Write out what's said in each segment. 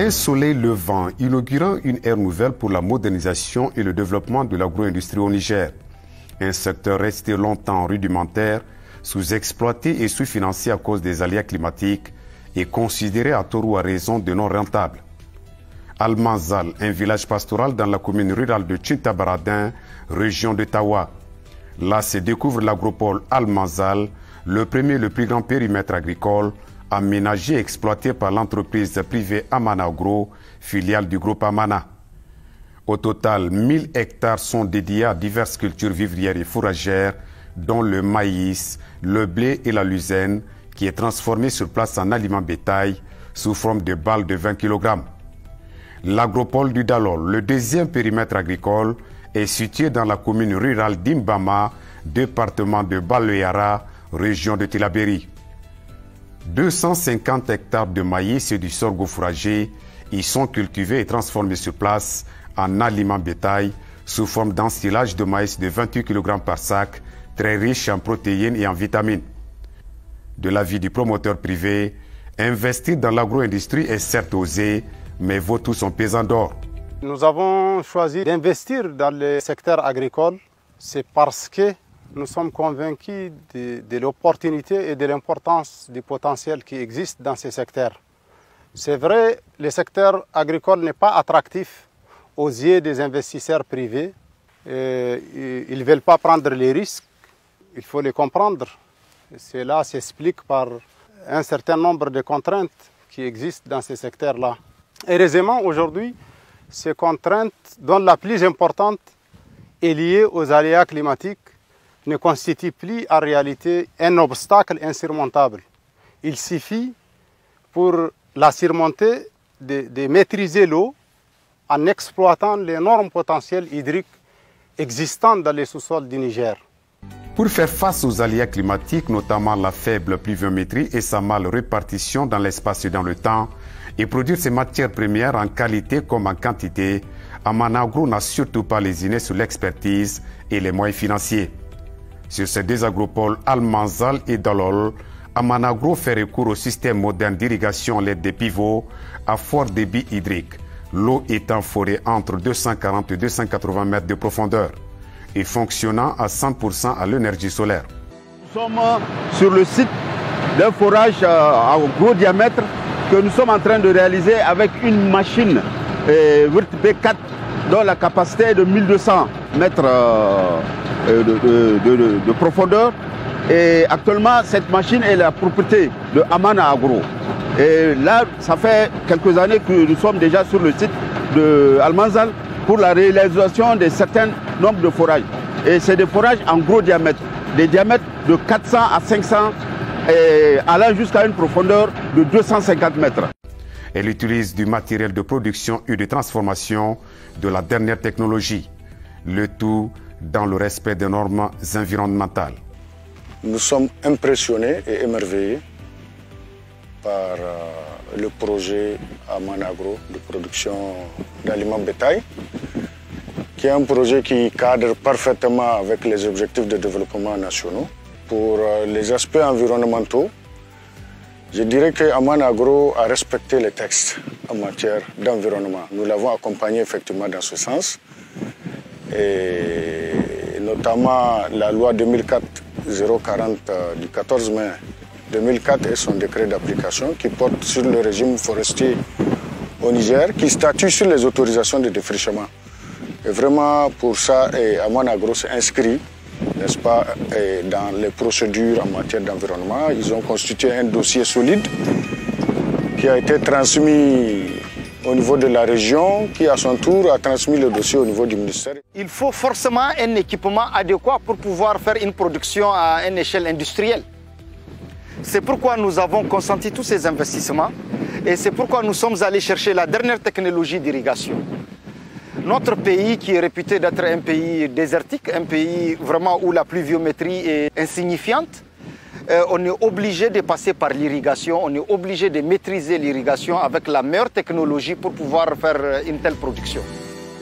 Un soleil levant inaugurant une ère nouvelle pour la modernisation et le développement de l'agro-industrie au Niger. Un secteur resté longtemps rudimentaire, sous-exploité et sous-financé à cause des aléas climatiques et considéré à tort ou à raison de non rentable. Almanzal, un village pastoral dans la commune rurale de Tintabaradin, région de Tawa. Là se découvre l'agropole Almanzal, le premier et le plus grand périmètre agricole aménagé et exploité par l'entreprise privée Amana Agro, filiale du groupe Amana. Au total, 1000 hectares sont dédiés à diverses cultures vivrières et fourragères, dont le maïs, le blé et la luzerne, qui est transformé sur place en aliment bétail sous forme de balles de 20 kg. L'agropole du Dalol, le deuxième périmètre agricole, est situé dans la commune rurale d'Imbama, département de Baloyara, région de Tillabéri. 250 hectares de maïs et du sorgho fourragé y sont cultivés et transformés sur place en aliments bétail sous forme d'ensilage de maïs de 28 kg par sac, très riche en protéines et en vitamines. De l'avis du promoteur privé, investir dans l'agro-industrie est certes osé, mais vaut tout son pesant d'or. Nous avons choisi d'investir dans le secteur agricole, c'est parce que nous sommes convaincus de l'opportunité et de l'importance du potentiel qui existe dans ces secteurs. C'est vrai, le secteur agricole n'est pas attractif aux yeux des investisseurs privés. Ils ne veulent pas prendre les risques, il faut les comprendre. Cela s'explique par un certain nombre de contraintes qui existent dans ces secteurs-là. Heureusement, aujourd'hui, ces contraintes, dont la plus importante est liée aux aléas climatiques, ne constituent plus en réalité un obstacle insurmontable. Il suffit pour la surmonter de maîtriser l'eau en exploitant l'énorme potentiel hydrique existant dans les sous-sols du Niger. Pour faire face aux aléas climatiques, notamment la faible pluviométrie et sa mâle répartition dans l'espace et dans le temps, et produire ces matières premières en qualité comme en quantité, Amana Agro n'a surtout pas lésiné sur l'expertise et les moyens financiers. Sur ces deux agropoles, Almanzal et Dalol, Amana Agro fait recours au système moderne d'irrigation à l'aide des pivots à fort débit hydrique, l'eau étant forée entre 240 et 280 mètres de profondeur et fonctionnant à 100% à l'énergie solaire. Nous sommes sur le site d'un forage à gros diamètre que nous sommes en train de réaliser avec une machine Wirt B4 dont la capacité est de 1200 mètres de profondeur. Et actuellement, cette machine est la propriété de Amana Agro. Et là, ça fait quelques années que nous sommes déjà sur le site de Almanzal pour la réalisation de certains nombres de forages. Et c'est des forages en gros diamètre, des diamètres de 400 à 500 et allant jusqu'à une profondeur de 250 mètres. Elle utilise du matériel de production et de transformation de la dernière technologie, le tout dans le respect des normes environnementales. Nous sommes impressionnés et émerveillés par le projet Amana Agro de production d'aliments bétail, qui est un projet qui cadre parfaitement avec les objectifs de développement nationaux. Pour les aspects environnementaux, je dirais que Amana Agro a respecté les textes en matière d'environnement. Nous l'avons accompagné effectivement dans ce sens, et notamment la loi 2004-040 du 14 mai 2004 et son décret d'application qui porte sur le régime forestier au Niger, qui statue sur les autorisations de défrichement. Et vraiment pour ça, Amana Agro s'est inscrit, n'est-ce pas, dans les procédures en matière d'environnement. Ils ont constitué un dossier solide qui a été transmis au niveau de la région, qui à son tour a transmis le dossier au niveau du ministère. Il faut forcément un équipement adéquat pour pouvoir faire une production à une échelle industrielle. C'est pourquoi nous avons consenti tous ces investissements et c'est pourquoi nous sommes allés chercher la dernière technologie d'irrigation. Notre pays, qui est réputé d'être un pays désertique, un pays vraiment où la pluviométrie est insignifiante, on est obligé de passer par l'irrigation, on est obligé de maîtriser l'irrigation avec la meilleure technologie pour pouvoir faire une telle production.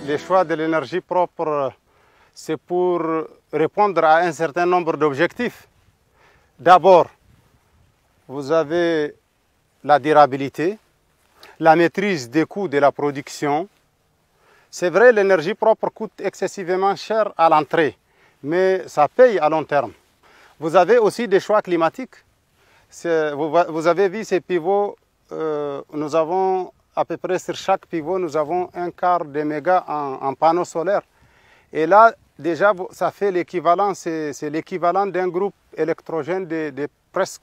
Le choix de l'énergie propre, c'est pour répondre à un certain nombre d'objectifs. D'abord, vous avez la durabilité, la maîtrise des coûts de la production. C'est vrai, l'énergie propre coûte excessivement cher à l'entrée, mais ça paye à long terme. Vous avez aussi des choix climatiques. Vous avez vu ces pivots, nous avons à peu près sur chaque pivot, nous avons un quart de méga en panneaux solaires. Et là, déjà, ça fait l'équivalent, c'est l'équivalent d'un groupe électrogène de presque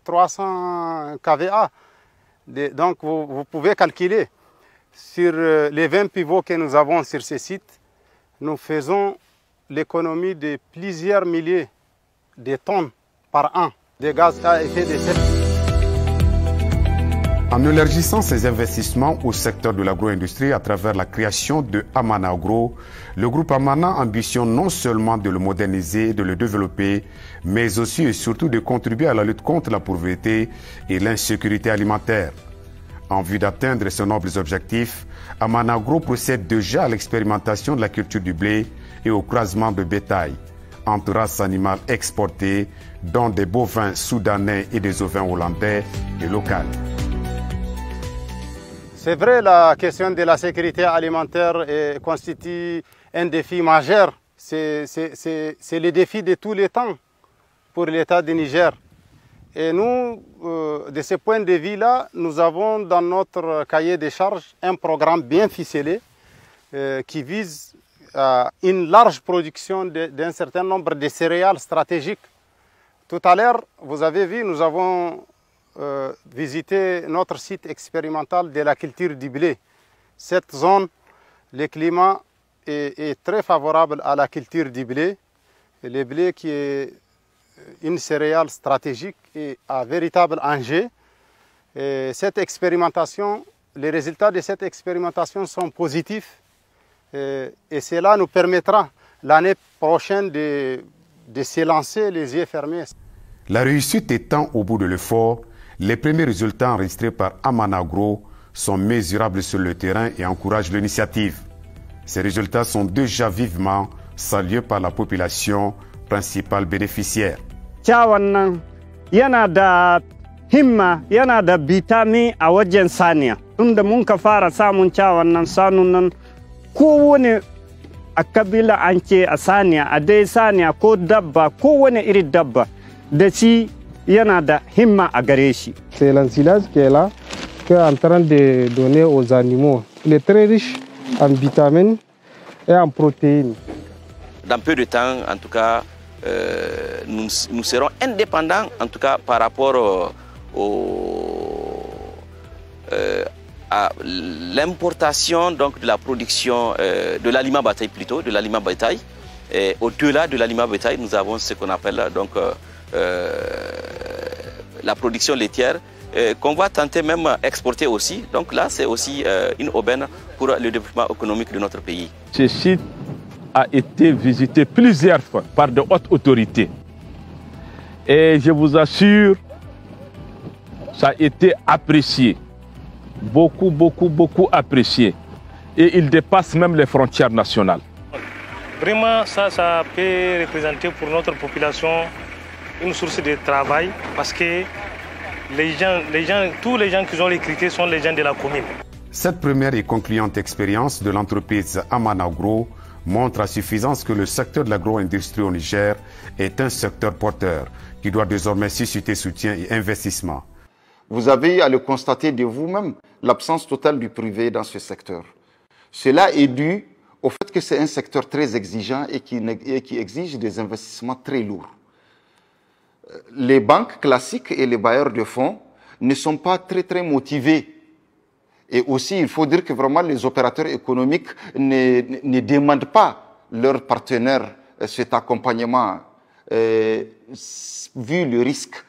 300 kVA. Donc, vous pouvez calculer. Sur les 20 pivots que nous avons sur ces sites, nous faisons l'économie de plusieurs milliers de tonnes par an de gaz à effet de serre. En élargissant ses investissements au secteur de l'agro-industrie à travers la création de Amana Agro, le groupe Amana ambitionne non seulement de le moderniser et de le développer, mais aussi et surtout de contribuer à la lutte contre la pauvreté et l'insécurité alimentaire. En vue d'atteindre ces nobles objectifs, Amana Agro procède déjà à l'expérimentation de la culture du blé et au croisement de bétail entre races animales exportées, dont des bovins soudanais et des ovins hollandais et locaux. C'est vrai, la question de la sécurité alimentaire constitue un défi majeur. C'est le défi de tous les temps pour l'État du Niger. Et nous, de ce point de vue-là, nous avons dans notre cahier de charges un programme bien ficelé qui vise à une large production d'un certain nombre de céréales stratégiques. Tout à l'heure, vous avez vu, nous avons visité notre site expérimental de la culture du blé. Cette zone, le climat est très favorable à la culture du blé. Et le blé qui est une céréale stratégique et à véritable enjeu. Et cette expérimentation, les résultats de cette expérimentation sont positifs et cela nous permettra l'année prochaine de s'élancer les yeux fermés. La réussite étant au bout de l'effort, les premiers résultats enregistrés par Amana Agro sont mesurables sur le terrain et encouragent l'initiative. Ces résultats sont déjà vivement salués par la population principale bénéficiaire. Wannan yana da himma, yana da bitami a wajen saniya. Tunda mun ka fara samun wannan sanun nan kowane a kabila an ce a saniya, a dai saniya ko dabba, kowane iri dabba da shi yana da himma a gare shi. C'est l'ensilage qui est là, qui est en train de donner aux animaux. Il est très riche en vitamines et en protéines. Dans peu de temps, en tout cas, nous serons indépendants, en tout cas par rapport à l'importation donc de la production de l'aliment bétail plutôt, de l'aliment bétail. Et au-delà de l'aliment bétail, nous avons ce qu'on appelle donc la production laitière qu'on va tenter même exporter aussi. Donc là, c'est aussi une aubaine pour le développement économique de notre pays. Ce site a été visité plusieurs fois par de hautes autorités. Et je vous assure, ça a été apprécié. Beaucoup, beaucoup, beaucoup apprécié. Et il dépasse même les frontières nationales. Vraiment, ça peut représenter pour notre population une source de travail parce que tous les gens qui ont recruté sont les gens de la commune. Cette première et concluante expérience de l'entreprise Amana Agro montre à suffisance que le secteur de l'agro-industrie au Niger est un secteur porteur qui doit désormais susciter soutien et investissement. Vous avez à le constater de vous-même, l'absence totale du privé dans ce secteur. Cela est dû au fait que c'est un secteur très exigeant et qui exige des investissements très lourds. Les banques classiques et les bailleurs de fonds ne sont pas très motivés. Et aussi, il faut dire que vraiment les opérateurs économiques ne demandent pas leurs partenaires cet accompagnement vu le risque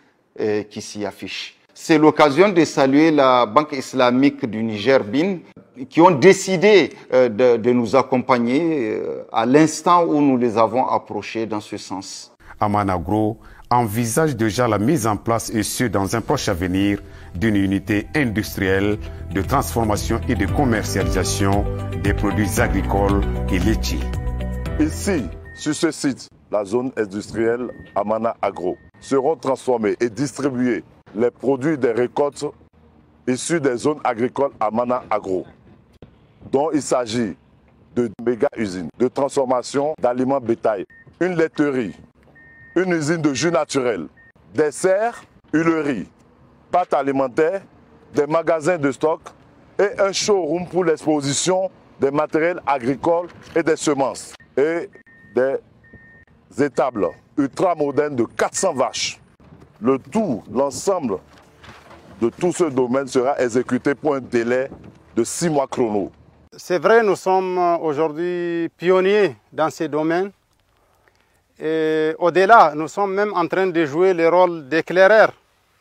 qui s'y affiche. C'est l'occasion de saluer la Banque islamique du Niger, BIN, qui ont décidé de nous accompagner à l'instant où nous les avons approchés dans ce sens. Amana Agro envisage déjà la mise en place, et ce dans un proche avenir, d'une unité industrielle de transformation et de commercialisation des produits agricoles et laitiers. Ici, sur ce site, la zone industrielle Amana Agro, seront transformés et distribués les produits des récoltes issus des zones agricoles Amana Agro, dont il s'agit de méga-usines de transformation d'aliments bétail, une laiterie, une usine de jus naturel, des serres, huileries, pâtes alimentaires, des magasins de stock et un showroom pour l'exposition des matériels agricoles et des semences et des étables ultramodernes de 400 vaches. Le tout, l'ensemble de tout ce domaine sera exécuté pour un délai de 6 mois chrono. C'est vrai, nous sommes aujourd'hui pionniers dans ces domaines. Et au-delà, nous sommes même en train de jouer le rôle d'éclaireur.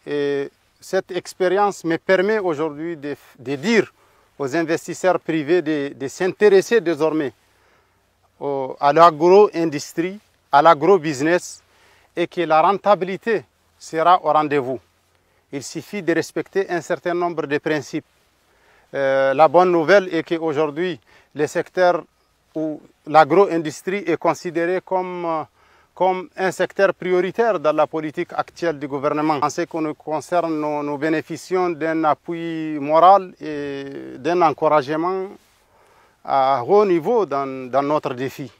Et cette expérience me permet aujourd'hui de dire aux investisseurs privés de s'intéresser désormais à l'agro-industrie, à l'agro-business, et que la rentabilité sera au rendez-vous. Il suffit de respecter un certain nombre de principes. La bonne nouvelle est qu'aujourd'hui, le secteur où l'agro-industrie est considéré comme un secteur prioritaire dans la politique actuelle du gouvernement. En ce qui nous concerne, nous bénéficions d'un appui moral et d'un encouragement à haut niveau dans notre défi.